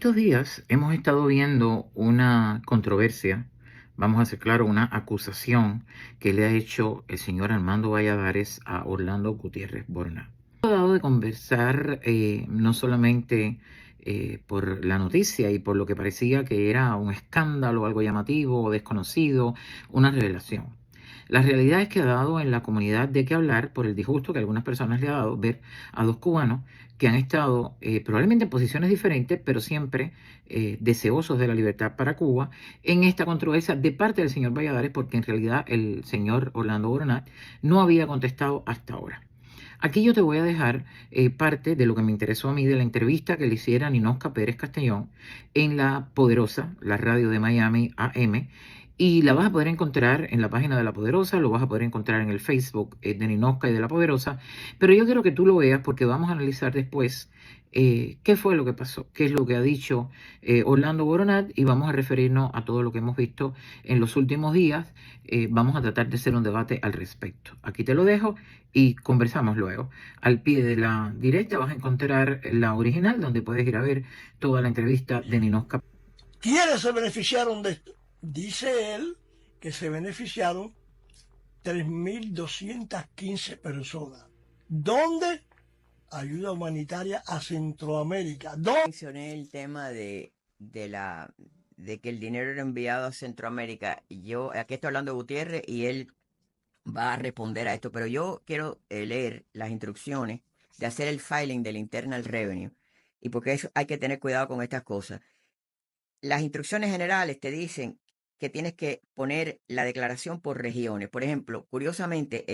Estos días hemos estado viendo una controversia, vamos a ser claro, una acusación que le ha hecho el señor Armando Valladares a Orlando Gutiérrez Borna. Ha dado de conversar no solamente por la noticia y por lo que parecía que era un escándalo, algo llamativo o desconocido, una revelación. La realidad es que ha dado en la comunidad de qué hablar por el disgusto que algunas personas le ha dado ver a dos cubanos que han estado probablemente en posiciones diferentes, pero siempre deseosos de la libertad para Cuba, en esta controversia de parte del señor Valladares, porque en realidad el señor Orlando Boronat no había contestado hasta ahora. Aquí yo te voy a dejar parte de lo que me interesó a mí de la entrevista que le hiciera Ninosca Pérez Castellón en La Poderosa, la radio de Miami AM, y la vas a poder encontrar en la página de La Poderosa, lo vas a poder encontrar en el Facebook de Ninosca y de La Poderosa, pero yo quiero que tú lo veas porque vamos a analizar después qué fue lo que pasó, qué es lo que ha dicho Orlando Boronat y vamos a referirnos a todo lo que hemos visto en los últimos días. Vamos a tratar de hacer un debate al respecto. Aquí te lo dejo y conversamos luego. Al pie de la directa vas a encontrar la original donde puedes ir a ver toda la entrevista de Ninosca. ¿Quiénes se beneficiaron de esto? Dice él que se beneficiaron 3.215 personas. ¿Dónde? Ayuda humanitaria a Centroamérica. ¿Dónde? Mencioné el tema de que el dinero era enviado a Centroamérica. Yo aquí estoy hablando de Gutiérrez y él va a responder a esto, pero yo quiero leer las instrucciones de hacer el filing del Internal Revenue y porque eso hay que tener cuidado con estas cosas. Las instrucciones generales te dicen que tienes que poner la declaración por regiones. Por ejemplo, curiosamente,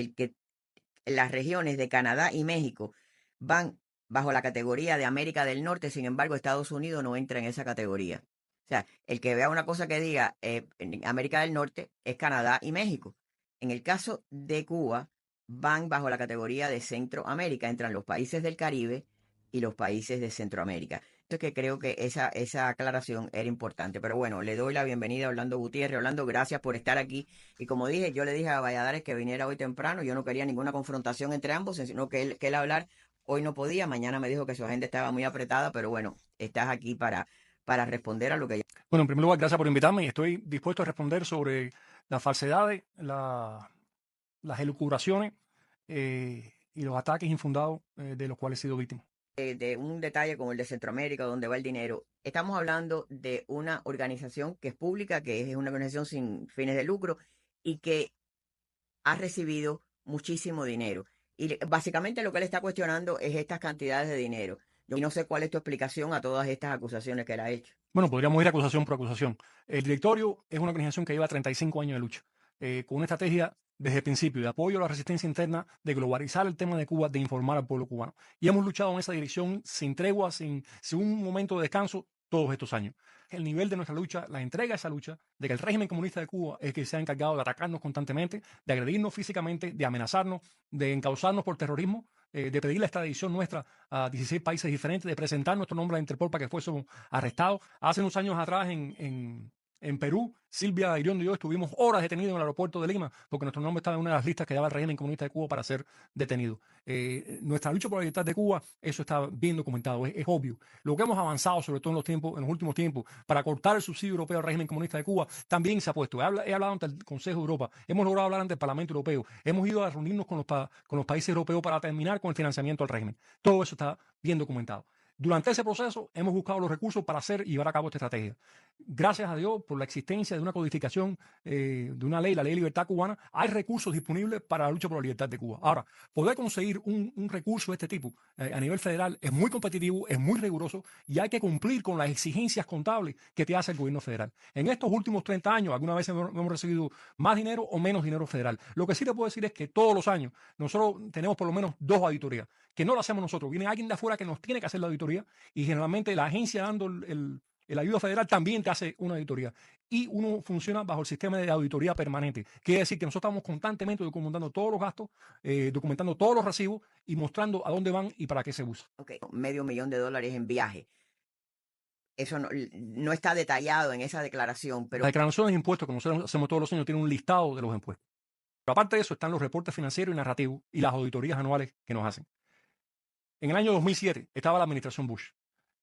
las regiones de Canadá y México van bajo la categoría de América del Norte, sin embargo, Estados Unidos no entra en esa categoría. O sea, el que vea una cosa que diga en América del Norte es Canadá y México. En el caso de Cuba, van bajo la categoría de Centroamérica, entran los países del Caribe y los países de Centroamérica. Entonces que creo que esa aclaración era importante. Pero bueno, le doy la bienvenida a Orlando Gutiérrez. Orlando, gracias por estar aquí. Y como dije, yo le dije a Valladares que viniera hoy temprano. Yo no quería ninguna confrontación entre ambos, sino que él hablar hoy no podía. Mañana me dijo que su agenda estaba muy apretada, pero bueno, estás aquí para responder a lo que... Bueno, en primer lugar, gracias por invitarme y estoy dispuesto a responder sobre las falsedades, las elucubraciones y los ataques infundados de los cuales he sido víctima. De un detalle como el de Centroamérica, donde va el dinero. Estamos hablando de una organización que es pública, que es una organización sin fines de lucro y que ha recibido muchísimo dinero. Y básicamente lo que él está cuestionando es estas cantidades de dinero. Yo no sé cuál es tu explicación a todas estas acusaciones que él ha hecho. Bueno, podríamos ir acusación por acusación. El directorio es una organización que lleva 35 años de lucha, con una estrategia desde el principio de apoyo a la resistencia interna, de globalizar el tema de Cuba, de informar al pueblo cubano. Y hemos luchado en esa dirección sin tregua, sin un momento de descanso todos estos años. El nivel de nuestra lucha, la entrega de esa lucha, de que el régimen comunista de Cuba es que se ha encargado de atacarnos constantemente, de agredirnos físicamente, de amenazarnos, de encauzarnos por terrorismo, de pedir la extradición nuestra a 16 países diferentes, de presentar nuestro nombre a Interpol para que fuésemos arrestados. Hace unos años atrás en Perú, Silvia Iriondo y yo estuvimos horas detenidos en el aeropuerto de Lima porque nuestro nombre estaba en una de las listas que daba el régimen comunista de Cuba para ser detenido. Nuestra lucha por la libertad de Cuba, eso está bien documentado, es obvio. Lo que hemos avanzado, sobre todo en los últimos tiempos, para cortar el subsidio europeo al régimen comunista de Cuba, también se ha puesto. He hablado ante el Consejo de Europa, hemos logrado hablar ante el Parlamento Europeo, hemos ido a reunirnos con los países europeos para terminar con el financiamiento al régimen. Todo eso está bien documentado. Durante ese proceso hemos buscado los recursos para hacer y llevar a cabo esta estrategia. Gracias a Dios por la existencia de una codificación de una ley, la Ley de Libertad Cubana, hay recursos disponibles para la lucha por la libertad de Cuba. Ahora, poder conseguir un recurso de este tipo a nivel federal es muy competitivo, es muy riguroso y hay que cumplir con las exigencias contables que te hace el gobierno federal. En estos últimos 30 años, alguna vez hemos recibido más dinero o menos dinero federal. Lo que sí te puedo decir es que todos los años nosotros tenemos por lo menos 2 auditorías, que no lo hacemos nosotros. Viene alguien de afuera que nos tiene que hacer la auditoría y generalmente la agencia dando el ayuda federal también te hace una auditoría. Y uno funciona bajo el sistema de auditoría permanente. Quiere decir que nosotros estamos constantemente documentando todos los gastos, documentando todos los recibos y mostrando a dónde van y para qué se usan. Okay. $500,000 en viaje. Eso no está detallado en esa declaración, pero... La declaración de impuestos que nosotros hacemos todos los años tiene un listado de los impuestos. Pero aparte de eso están los reportes financieros y narrativos y las auditorías anuales que nos hacen. En el año 2007 estaba la administración Bush.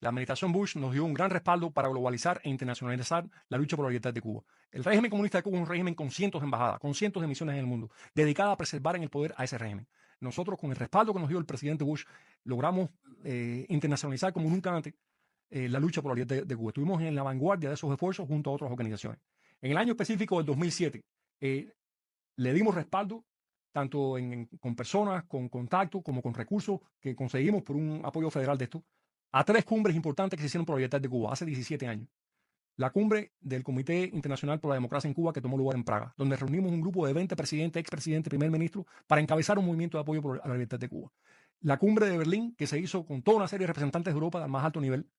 La administración Bush nos dio un gran respaldo para globalizar e internacionalizar la lucha por la libertad de Cuba. El régimen comunista de Cuba es un régimen con cientos de embajadas, con cientos de misiones en el mundo, dedicada a preservar en el poder a ese régimen. Nosotros, con el respaldo que nos dio el presidente Bush, logramos internacionalizar como nunca antes la lucha por la libertad de Cuba. Estuvimos en la vanguardia de esos esfuerzos junto a otras organizaciones. En el año específico del 2007, le dimos respaldo tanto con personas, con contacto, como con recursos que conseguimos por un apoyo federal de esto, a 3 cumbres importantes que se hicieron por la libertad de Cuba hace 17 años. La cumbre del Comité Internacional por la Democracia en Cuba, que tomó lugar en Praga, donde reunimos un grupo de 20 presidentes, expresidentes, primer ministro, para encabezar un movimiento de apoyo a la libertad de Cuba. La cumbre de Berlín, que se hizo con toda una serie de representantes de Europa al más alto nivel,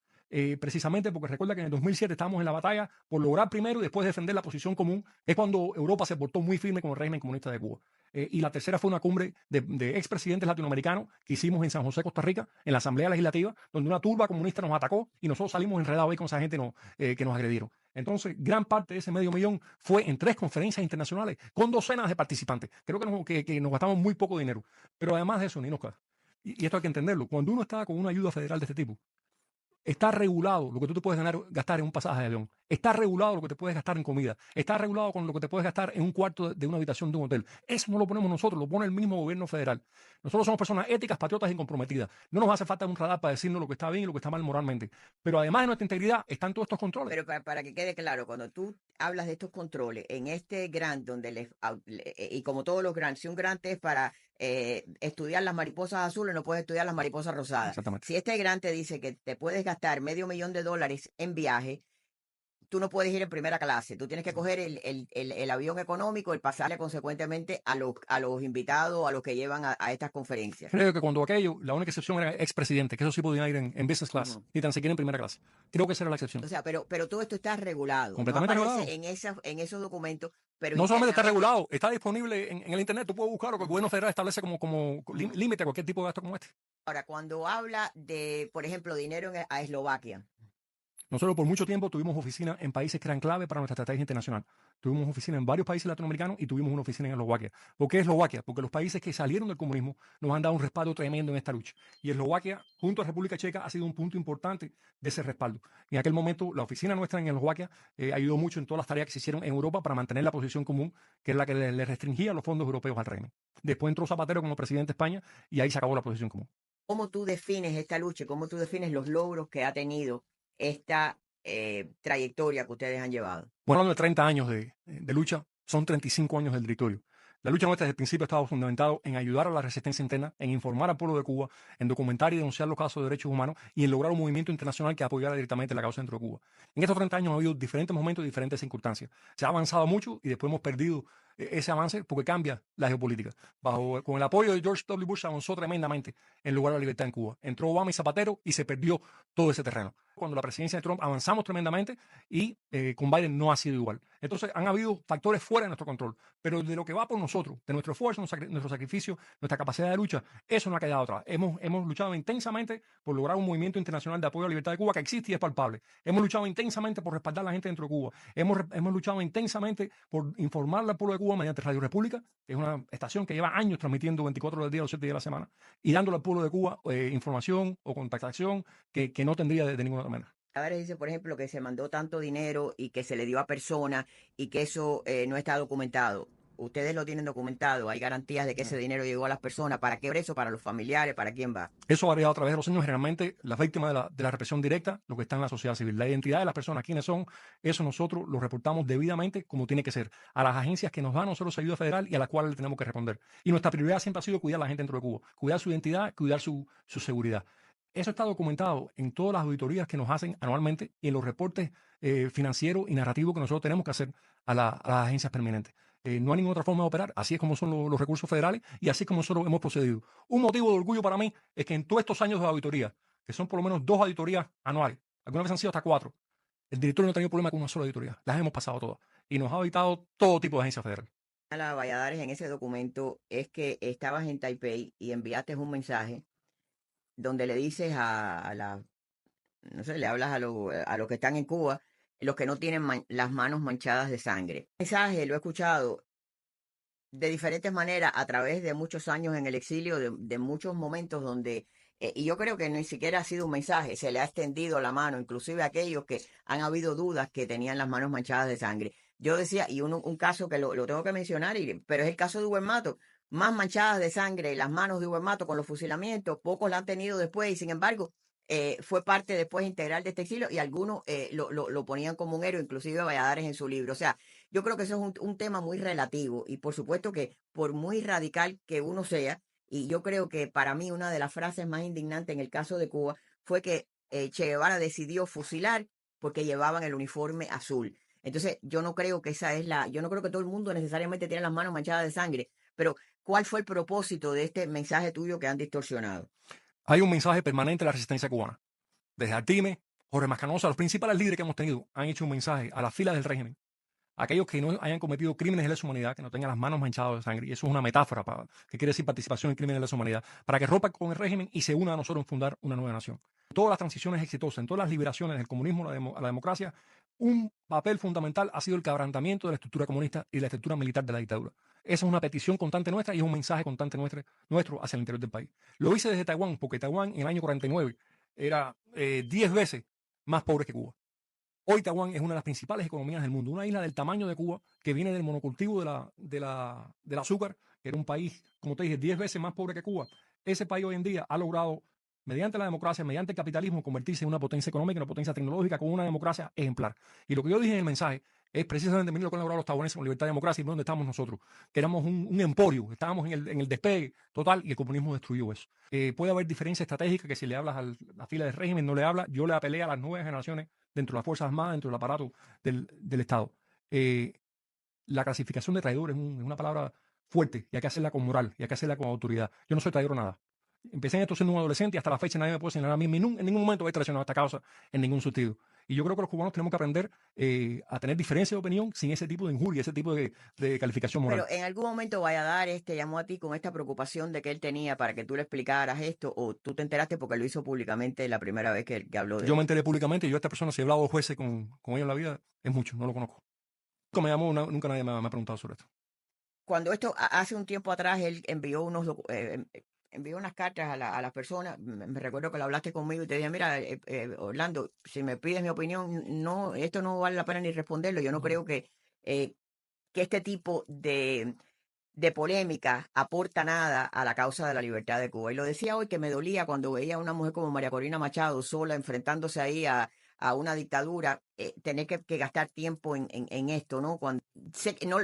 precisamente porque recuerda que en el 2007 estábamos en la batalla por lograr primero y después defender la posición común, es cuando Europa se portó muy firme con el régimen comunista de Cuba. Y la tercera fue una cumbre de expresidentes latinoamericanos que hicimos en San José, Costa Rica, en la Asamblea Legislativa, donde una turba comunista nos atacó y nosotros salimos enredados ahí con esa gente que nos agredieron. Entonces, gran parte de ese $500,000 fue en 3 conferencias internacionales con docenas de participantes. Creo que nos gastamos muy poco dinero. Pero además de eso, y esto hay que entenderlo, cuando uno está con una ayuda federal de este tipo, está regulado lo que tú te puedes gastar en un pasaje de avión. Está regulado lo que te puedes gastar en comida. Está regulado con lo que te puedes gastar en un cuarto de una habitación de un hotel. Eso no lo ponemos nosotros, lo pone el mismo gobierno federal. Nosotros somos personas éticas, patriotas y comprometidas. No nos hace falta un radar para decirnos lo que está bien y lo que está mal moralmente. Pero además de nuestra integridad están todos estos controles. Pero para que quede claro, cuando tú hablas de estos controles, en este grant, y como todos los grants, si un grant es para estudiar las mariposas azules, no puedes estudiar las mariposas rosadas. Exactamente. Si este grant te dice que te puedes gastar $500,000 en viaje, tú no puedes ir en primera clase. Tú tienes que coger el avión económico, el pasaje consecuentemente a los invitados, a los que llevan a estas conferencias. Creo que cuando aquello, la única excepción era expresidente, que eso sí podían ir en business class, ni tan siquiera en primera clase. Creo que esa era la excepción. O sea, pero todo esto está regulado. Completamente no aparece regulado. en esos documentos. Pero No solamente está regulado, está disponible en el internet. Tú puedes buscar lo que el gobierno federal establece como límite a cualquier tipo de gasto como este. Ahora, cuando habla de, por ejemplo, dinero a Eslovaquia. Nosotros por mucho tiempo tuvimos oficinas en países que eran clave para nuestra estrategia internacional. Tuvimos oficinas en varios países latinoamericanos y tuvimos una oficina en Eslovaquia. ¿Por qué Eslovaquia? Porque los países que salieron del comunismo nos han dado un respaldo tremendo en esta lucha. Y Eslovaquia, junto a República Checa, ha sido un punto importante de ese respaldo. En aquel momento, la oficina nuestra en Eslovaquia ayudó mucho en todas las tareas que se hicieron en Europa para mantener la posición común, que es la que le restringía los fondos europeos al régimen. Después entró Zapatero como presidente de España y ahí se acabó la posición común. ¿Cómo tú defines esta lucha? ¿Cómo tú defines los logros que ha tenido esta trayectoria que ustedes han llevado? Bueno, hablando de 30 años de lucha, son 35 años del directorio. La lucha nuestra desde el principio ha estado fundamentado en ayudar a la resistencia interna, en informar al pueblo de Cuba, en documentar y denunciar los casos de derechos humanos y en lograr un movimiento internacional que apoyara directamente la causa dentro de Cuba. En estos 30 años ha habido diferentes momentos y diferentes circunstancias. Se ha avanzado mucho y después hemos perdido ese avance porque cambia la geopolítica. Con el apoyo de George W. Bush se avanzó tremendamente en lugar de la libertad en Cuba. Entró Obama y Zapatero y se perdió todo ese terreno. Cuando la presidencia de Trump avanzamos tremendamente y con Biden no ha sido igual. Entonces han habido factores fuera de nuestro control, pero de lo que va por nosotros, de nuestro esfuerzo, nuestro sacrificio, nuestra capacidad de lucha, eso no ha quedado atrás. Hemos luchado intensamente por lograr un movimiento internacional de apoyo a la libertad de Cuba que existe y es palpable. Hemos luchado intensamente por respaldar a la gente dentro de Cuba. Hemos luchado intensamente por informar al pueblo de Cuba mediante Radio República, que es una estación que lleva años transmitiendo 24 horas al día, los 7 días de la semana, y dándole al pueblo de Cuba información o contactación que no tendría de ninguna manera. A ver, dice, por ejemplo, que se mandó tanto dinero y que se le dio a personas y que eso no está documentado. Ustedes lo tienen documentado, hay garantías de que ese dinero llegó a las personas. ¿Para qué preso? ¿Para los familiares? ¿Para quién va? Eso ha variado a través de los años. Generalmente, las víctimas de la represión directa, lo que está en la sociedad civil, la identidad de las personas, quiénes son, eso nosotros lo reportamos debidamente como tiene que ser, a las agencias que nos dan a nosotros ayuda federal y a las cuales le tenemos que responder. Y nuestra prioridad siempre ha sido cuidar a la gente dentro de Cuba, cuidar su identidad, cuidar su seguridad. Eso está documentado en todas las auditorías que nos hacen anualmente y en los reportes financieros y narrativos que nosotros tenemos que hacer a las agencias permanentes. No hay ninguna otra forma de operar. Así es como son los recursos federales y así es como nosotros hemos procedido. Un motivo de orgullo para mí es que en todos estos años de auditoría, que son por lo menos 2 auditorías anuales, algunas veces han sido hasta 4, el directorio no ha tenido problema con una sola auditoría. Las hemos pasado todas y nos ha auditado todo tipo de agencias federales. La Valladares, en ese documento es que estabas en Taipei y enviaste un mensaje donde le dices no sé, le hablas a los que están en Cuba, los que no tienen las manos manchadas de sangre. El mensaje lo he escuchado de diferentes maneras a través de muchos años en el exilio, de muchos momentos donde Y yo creo que ni siquiera ha sido un mensaje, se le ha extendido la mano, inclusive a aquellos que han habido dudas que tenían las manos manchadas de sangre. Yo decía, y un caso que lo tengo que mencionar, pero es el caso de Hugo Mato, más manchadas de sangre las manos de Hugo Mato con los fusilamientos, pocos la han tenido después, y sin embargo, fue parte después integral de este exilio, y algunos lo ponían como un héroe, inclusive Valladares en su libro. O sea, yo creo que eso es un tema muy relativo, y por supuesto que por muy radical que uno sea, y yo creo que para mí una de las frases más indignantes en el caso de Cuba fue que Che Guevara decidió fusilar porque llevaban el uniforme azul. Entonces, yo no creo que yo no creo que todo el mundo necesariamente tiene las manos manchadas de sangre, pero ¿cuál fue el propósito de este mensaje tuyo que han distorsionado? Hay un mensaje permanente de la resistencia cubana. Desde Artime, Jorge Mascanosa, los principales líderes que hemos tenido han hecho un mensaje a las filas del régimen. Aquellos que no hayan cometido crímenes de lesa humanidad, que no tengan las manos manchadas de sangre, y eso es una metáfora que quiere decir participación en crímenes de lesa humanidad, para que rompan con el régimen y se unan a nosotros en fundar una nueva nación. En todas las transiciones exitosas, en todas las liberaciones del comunismo a la democracia, un papel fundamental ha sido el quebrantamiento de la estructura comunista y de la estructura militar de la dictadura. Esa es una petición constante nuestra y es un mensaje constante nuestro hacia el interior del país. Lo hice desde Taiwán, porque Taiwán en el año 49 era 10 veces más pobre que Cuba. Hoy Taiwán es una de las principales economías del mundo, una isla del tamaño de Cuba que viene del monocultivo del azúcar, que era un país, como te dije, 10 veces más pobre que Cuba. Ese país hoy en día ha logrado, mediante la democracia, mediante el capitalismo, convertirse en una potencia económica, una potencia tecnológica, con una democracia ejemplar. Y lo que yo dije en el mensaje es precisamente lo que han logrado los taiwaneses con libertad y democracia, y donde estamos nosotros, que éramos un emporio, estábamos en el despegue total y el comunismo destruyó eso. Puede haber diferencia estratégica que si le hablas a la fila del régimen no le habla, yo le apelé a las nuevas generaciones dentro de las Fuerzas Armadas, dentro del aparato del Estado. La clasificación de traidor es una palabra fuerte y hay que hacerla con moral y hay que hacerla con autoridad. Yo no soy traidor nada. Empecé en esto siendo un adolescente y hasta la fecha nadie me puede señalar a mí. En ningún momento he traicionado esta causa en ningún sentido. Y yo creo que los cubanos tenemos que aprender a tener diferencia de opinión sin ese tipo de injuria, ese tipo de calificación moral. Pero en algún momento Valladares te llamó a ti con esta preocupación de que él tenía para que tú le explicaras esto, o tú te enteraste porque lo hizo públicamente la primera vez que habló de Yo él. me enteré públicamente y yo a esta persona, si he hablado 2 veces con ella en la vida, es mucho, no lo conozco. Nunca me llamó, nunca nadie me ha preguntado sobre esto. Cuando hace un tiempo atrás él envió envió unas cartas a las personas, me recuerdo que lo hablaste conmigo y te dije, mira, Orlando, si me pides mi opinión, no, esto no vale la pena ni responderlo. Yo no creo eh, que este tipo de polémica aporta nada a la causa de la libertad de Cuba. Y lo decía hoy que me dolía cuando veía a una mujer como María Corina Machado sola enfrentándose ahí a una dictadura, tener que gastar tiempo en esto, ¿no?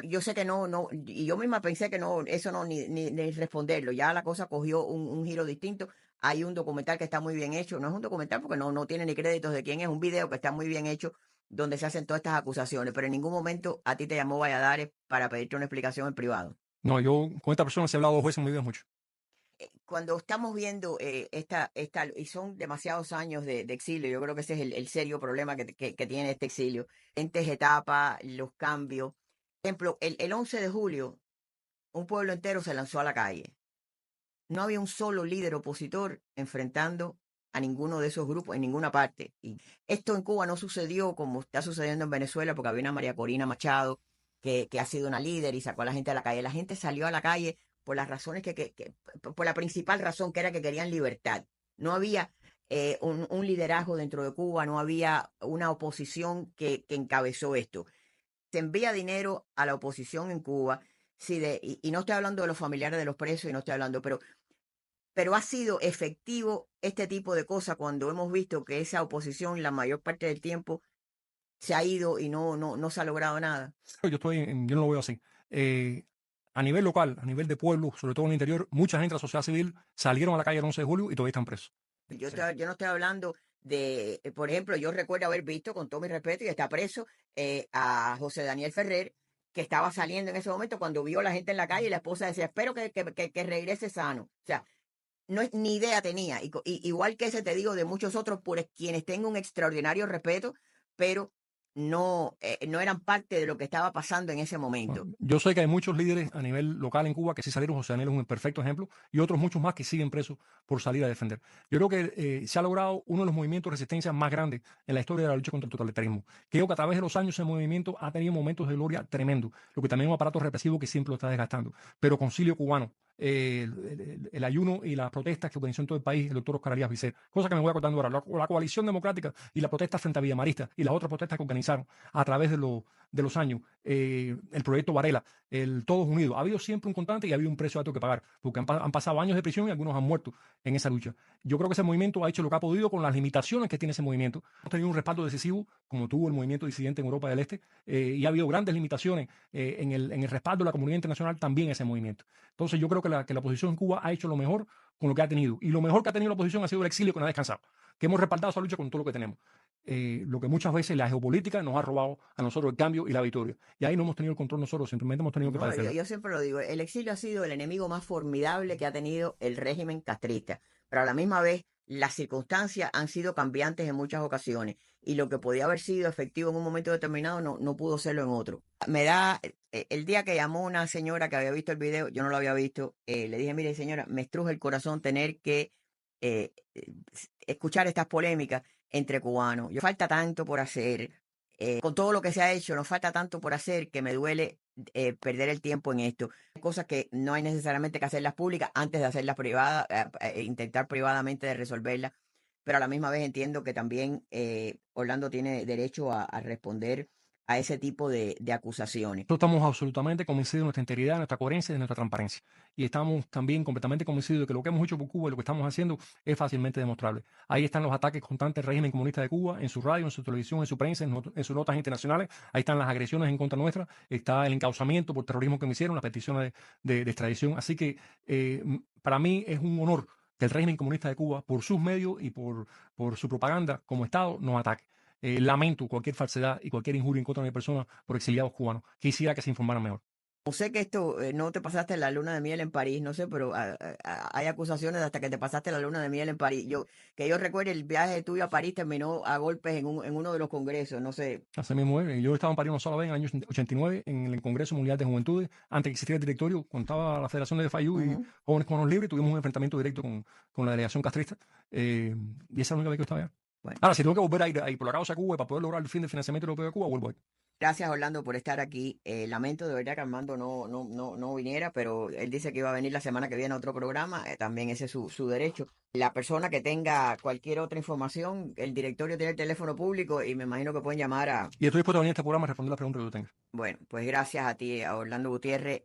Yo sé que no, y yo misma pensé que no, eso no, ni responderlo. Ya la cosa cogió un giro distinto. Hay un documental que está muy bien hecho, no es un documental porque no tiene ni créditos de quién es, un video que está muy bien hecho donde se hacen todas estas acusaciones, pero en ningún momento a ti te llamó Valladares para pedirte una explicación en privado. No, yo con esta persona se he hablado 2 veces en mi vida mucho. Cuando estamos viendo y son demasiados años de exilio, yo creo que ese es el serio problema que tiene este exilio. Diferentes etapas, los cambios. Por ejemplo, el 11 de julio, un pueblo entero se lanzó a la calle. No había un solo líder opositor enfrentando a ninguno de esos grupos en ninguna parte. Y esto en Cuba no sucedió como está sucediendo en Venezuela, porque había una María Corina Machado que ha sido una líder y sacó a la gente a la calle. La gente salió a la calle por las razones por la principal razón, que era que querían libertad. No había un liderazgo dentro de Cuba, no había una oposición que encabezó esto. Se envía dinero a la oposición en Cuba, sí, y no estoy hablando de los familiares de los presos, y no estoy hablando, pero ha sido efectivo este tipo de cosas cuando hemos visto que esa oposición la mayor parte del tiempo se ha ido y no se ha logrado nada. Yo no lo veo así. A nivel local, a nivel de pueblo, sobre todo en el interior, mucha gente de la sociedad civil salieron a la calle el 11 de julio y todavía están presos. Yo no estoy hablando de, por ejemplo, yo recuerdo haber visto, con todo mi respeto, y está preso, a José Daniel Ferrer, que estaba saliendo en ese momento cuando vio a la gente en la calle y la esposa decía, espero que regrese sano. O sea, ni idea tenía. Igual que ese te digo de muchos otros por quienes tengo un extraordinario respeto, pero no eran parte de lo que estaba pasando en ese momento. Yo sé que hay muchos líderes a nivel local en Cuba que sí salieron. José Daniel es un perfecto ejemplo, y otros muchos más que siguen presos por salir a defender. Yo creo que se ha logrado uno de los movimientos de resistencia más grandes en la historia de la lucha contra el totalitarismo. Creo que a través de los años ese movimiento ha tenido momentos de gloria tremendo, lo que también es un aparato represivo que siempre lo está desgastando. Pero Concilio Cubano, el ayuno y las protestas que organizó en todo el país el doctor Oscar Arias Vicер, cosa que me voy acordando ahora, la coalición democrática y la protesta frente a Villamarista y las otras protestas que organizaron a través de los años, el proyecto Varela, el Todos Unidos. Ha habido siempre un constante y ha habido un precio alto que pagar, porque han pasado años de prisión y algunos han muerto en esa lucha. Yo creo que ese movimiento ha hecho lo que ha podido con las limitaciones que tiene ese movimiento. Hemos tenido un respaldo decisivo, como tuvo el movimiento disidente en Europa del Este, y ha habido grandes limitaciones en el respaldo de la comunidad internacional también a ese movimiento. Entonces yo creo que la oposición en Cuba ha hecho lo mejor con lo que ha tenido. Y lo mejor que ha tenido la oposición ha sido el exilio, que no ha descansado, que hemos respaldado esa lucha con todo lo que tenemos. Lo que muchas veces la geopolítica nos ha robado a nosotros el cambio y la victoria. Y ahí no hemos tenido el control nosotros, simplemente hemos tenido que No, padecerla. yo siempre lo digo, el exilio ha sido el enemigo más formidable que ha tenido el régimen castrista, pero a la misma vez las circunstancias han sido cambiantes en muchas ocasiones y lo que podía haber sido efectivo en un momento determinado no pudo serlo en otro. Me da, el día que llamó una señora que había visto el video, yo no lo había visto, le dije, mire señora, me estruje el corazón tener que eh, eh, escuchar estas polémicas entre cubanos. Yo falta tanto por hacer. Con todo lo que se ha hecho, nos falta tanto por hacer que me duele perder el tiempo en esto. Hay cosas que no hay necesariamente que hacerlas públicas antes de hacerlas privadas, intentar privadamente de resolverlas, pero a la misma vez entiendo que también Orlando tiene derecho a responder a ese tipo de acusaciones. Nosotros estamos absolutamente convencidos de nuestra integridad, de nuestra coherencia y de nuestra transparencia. Y estamos también completamente convencidos de que lo que hemos hecho por Cuba y lo que estamos haciendo es fácilmente demostrable. Ahí están los ataques constantes del régimen comunista de Cuba, en su radio, en su televisión, en su prensa, en sus notas internacionales. Ahí están las agresiones en contra nuestra, está el encauzamiento por terrorismo que me hicieron, las peticiones de extradición. Así que para mí es un honor que el régimen comunista de Cuba, por sus medios y por su propaganda como Estado, nos ataque. Lamento cualquier falsedad y cualquier injuria en contra de mi persona por exiliados cubanos. Quisiera que se informaran mejor. No sé que esto, no te pasaste la luna de miel en París, no sé, pero hay acusaciones de hasta que te pasaste la luna de miel en París. Que yo recuerde, el viaje tuyo a París terminó a golpes en uno de los congresos, no sé. Así mismo es. Yo estaba en París una sola vez en el año 89 en el Congreso Mundial de Juventudes, antes que existiera el directorio, cuando estaba la Federación de FIU y Ujú. Jóvenes Cubanos Libres, tuvimos un enfrentamiento directo con la delegación castrista, y esa es la única vez que estaba allá. Bueno, Ahora, si tengo que volver a ir por la causa a Cuba para poder lograr el fin del financiamiento europeo de Cuba, vuelvo a ir. gracias Orlando por estar aquí. Lamento de verdad que Armando no viniera, pero él dice que iba a venir la semana que viene a otro programa. También ese es su derecho. La persona que tenga cualquier otra información, el directorio tiene el teléfono público y me imagino que pueden llamar a... Y estoy dispuesto a venir a este programa a responder las preguntas que tú tengas. Bueno, pues gracias a ti, a Orlando Gutiérrez.